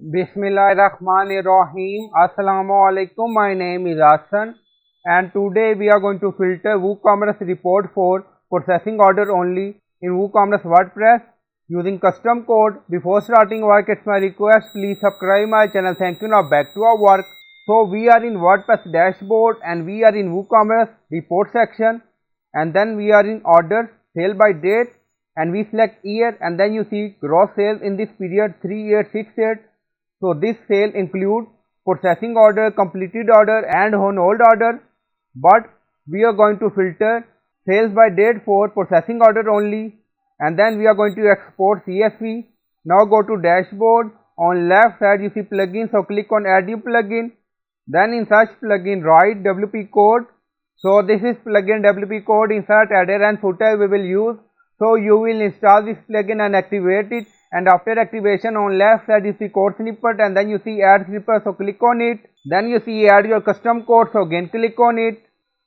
Bismillahirrahmanirrahim. Assalamu alaikum. My name is Hassan and today we are going to filter WooCommerce report for processing order only in WooCommerce WordPress using custom code. Before starting work, it's my request, please subscribe my channel. Thank you. Now back to our work. So we are in WordPress dashboard and we are in WooCommerce report section, and then we are in orders, sale by date, and we select year, and then you see gross sales in this period 3868. So this sale includes processing order, completed order and on hold order, but we are going to filter sales by date for processing order only, and then we are going to export CSV. Now go to dashboard. On left side you see plugin, so click on add new plugin. Then in search plugin write WP code. So this is plugin WP code, insert header and footer we will use. So you will install this plugin and activate it, and after activation on left side you see code snippet, and then you see add snippet, so click on it. Then you see add your custom code, so again click on it.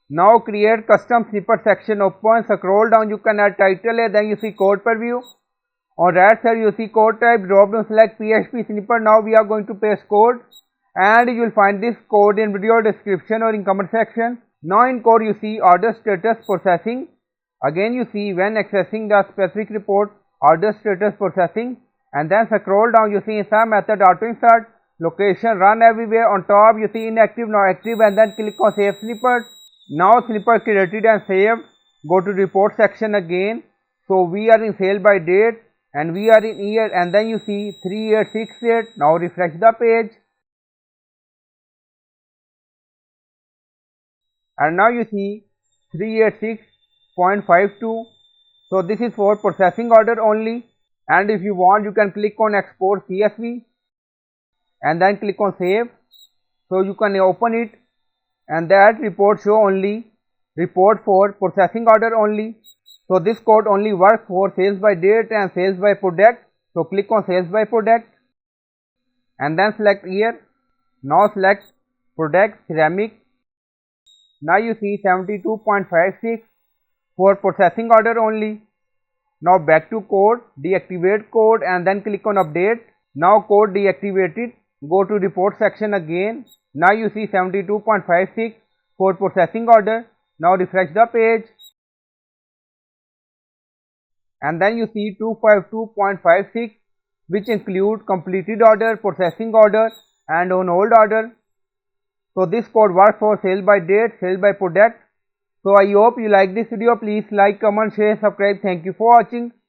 Now create custom snippet section open, scroll down, you can add title here, then you see code preview. On right side you see code type, drop down select PHP snippet. Now we are going to paste code, and you will find this code in video description or in comment section. Now in code you see order status processing. Again you see when accessing the specific report, order status processing, and then scroll down you see insert method auto insert, location run everywhere. On top you see inactive now active, and then click on save snippet. Now snippet created and saved. Go to report section again. So we are in sale by date and we are in year, and then you see 3868. Now refresh the page, and now you see 386.52. so this is for processing order only, and if you want you can click on export CSV and then click on save. So you can open it, and that report show only report for processing order only. So this code only works for sales by date and sales by product. So click on sales by product and then select year. Now select product ceramic. Now you see 72.56 for processing order only. Now back to code, deactivate code and then click on update. Now code deactivated. Go to report section again. Now you see 72.56 for processing order. Now refresh the page, and then you see 252.56 which include completed order, processing order and on hold order. So this code works for sale by date, sale by product. So I hope you like this video. Please like, comment, share, subscribe. Thank you for watching.